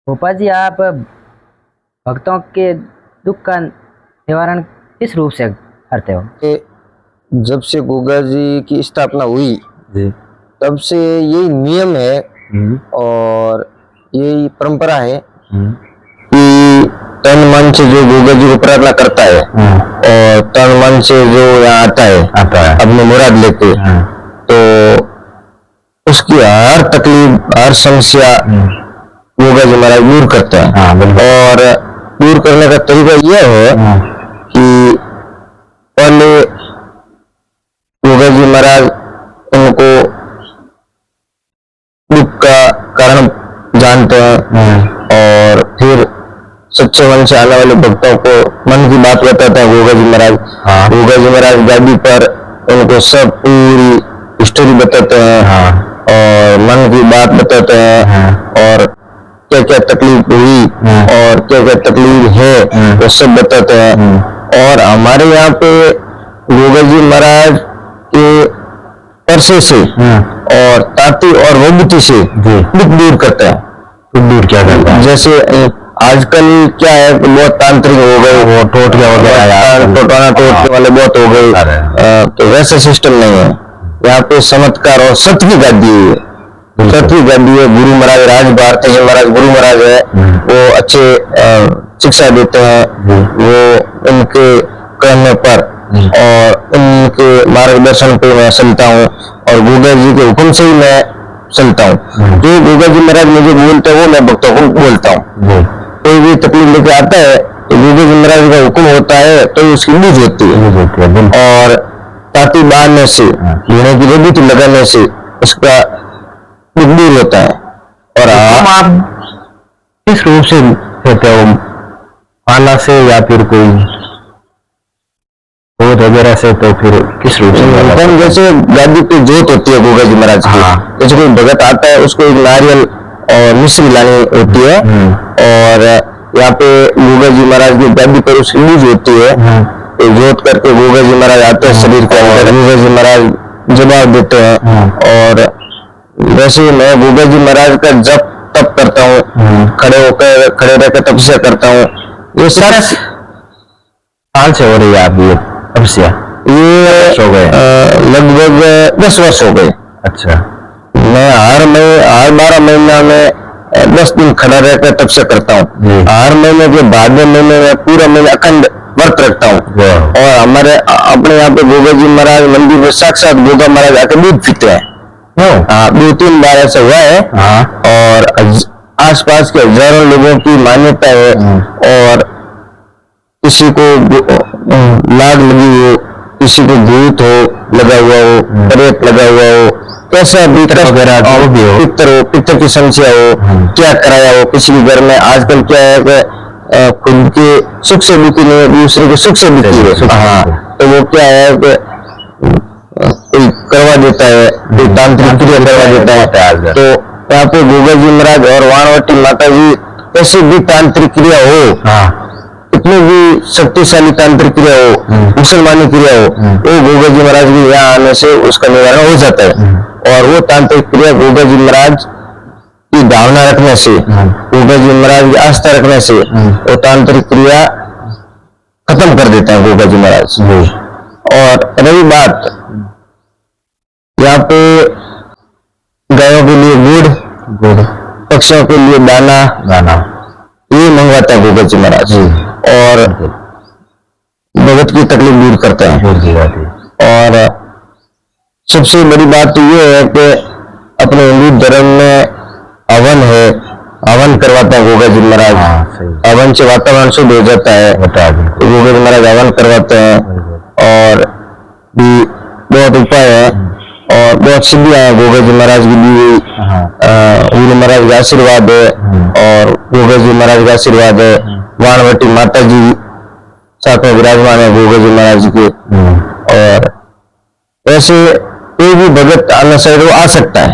भोपा जी, आप भक्तों के दुख का निवारण किस रूप से करते हो? जब से गोगा जी की स्थापना हुई जी। तब से यही नियम है और यही परंपरा है कि तन मन से जो गोगा जी को प्रार्थना करता है और तन मन से जो यहाँ आता है अपनी मुराद लेके, तो उसकी हर तकलीफ हर समस्या गोगा जी महाराज दूर करते हैं। और दूर करने का तरीका यह है कि पहले गोगा जी महाराज उनको दुख का कारण जानते हैं और फिर सच्चे मन से आने वाले भक्तों को मन की बात बताते हैं गोगा जी महाराज। गोगा जी महाराज गादी पर उनको सब पूरी स्टोरी बताते हैं और मन की बात बताते हैं और क्या क्या तकलीफ हुई और क्या क्या तकलीफ है वो सब बताते हैं। और हमारे यहाँ पे गोगा जी महाराज के परसे से और ताती और विभूति से दुख दूर करते हैं। दुख दूर क्या करता है? जैसे आजकल क्या है, बहुत तांत्रिक हो गए, वो टोटके वगैरह टोटाना टोटके वाले बहुत हो गए, तो वैसा सिस्टम नहीं है। यहाँ पे चमत्कार और सत्य की गादी है, सत्य की गादी है। गुरु महाराज राज भारती जी महाराज गुरु महाराज है, वो अच्छे शिक्षा देते हैं। वो उनके कहने पर और उनके मार्गदर्शन पे मैं चलता हूँ और गोगा जी के हुक्म से ही मैं चलता हूँ। जो गोगा जी महाराज मुझे बोलते हैं वो मैं भक्तों को बोलता हूँ। कोई भी तकलीफ लेके आता है तो गोगा जी महाराज का हुक्म होता है तो उसकी बूझ होती है और ताती बांधने से लेने की विभूति लगाने से उसका दुख दूर होता है। और आप किस रूप से कहते हो? माला से या फिर कोई जोत वगैरह से? तो फिर किस रूप से? हम जैसे गादी पे जोत होती है गोगा जी महाराज की, जैसे कोई भगत आता है उसको एक नारियल और मिश्री लानी होती है और यहाँ पे गोगा जी महाराज की गादी पर उसकी लीज होती है, तो जोत करके गोगा जी महाराज आते हैं शरीर के अंदर। गोगा जी महाराज जवाब देते हैं और वैसे मैं गोगा जी महाराज का जप तप करता हूँ, खड़े रहकर तपस्या करता हूँ। ये सारा साल से हो रही है आप ये तपस्या? ये हो गए लगभग 10 वर्ष हो गए। अच्छा। मैं हर 12 महीना में 10 दिन खड़ा रहकर तपस्या करता हूँ। हर महीने के बाद महीने में पूरा महीना अखंड व्रत रखता हूँ। और हमारे अपने यहाँ पे गोगा जी महाराज मंदिर में साक्षात गोगा महाराज आकर दूध पीते हैं। 2-3 बार ऐसा हुआ है। और आसपास के हजारों लोगों की मान्यता है और किसी को लाग लगी हो, किसी को भूत हो लगा हुआ हो, प्रेत लगा हुआ हो, कैसा भी पितर की समस्या हो, क्या कराया हो किसी के घर में। आजकल क्या है कि खुद के सुख से दुखी नहीं, दूसरे के सुख से दुखी है। तो वो क्या है कि कोई करवा देता है, कोई तांत्रिक क्रिया करवा देता है। तो यहाँ पे गोगा जी महाराज और वाणवटी माता जी कैसी भी तांत्रिक क्रिया हो, कितनी भी शक्तिशाली तांत्रिक क्रिया हो, मुसलमानी क्रिया हो, वो गोगा जी महाराज के यहाँ आने से उसका निवारण हो जाता है। और वो तांत्रिक क्रिया गोगा जी महाराज की भावना रखने से, गोगा जी महाराज की आस्था रखने से वो तांत्रिक क्रिया खत्म कर देते हैं गोगा जी महाराज। और रही बात यहाँ पे गायों के लिए गुड़, पक्षियों के लिए दाना ये मंगवाता है गोगा जी महाराज और भगत की तकलीफ दूर करते हैं। और सबसे बड़ी बात तो ये है कि अपने हिंदू धर्म में हवन करवाता है गोगा जी महाराज। हवन से वातावरण शुद्ध हो जाता है, तो गोगा जी महाराज हवन करवाते हैं और भी बहुत उपाय है और बहुत सिद्धियां हैं गोगा जी महाराज की दी हुई। गुरु महाराज का आशीर्वाद है और गोगा जी महाराज का आशीर्वाद है। वाणवटी माता जी साथ में विराजमान है गोगा जी महाराज के। और वैसे कोई भी भगत आना चाहिए वो आ सकता है।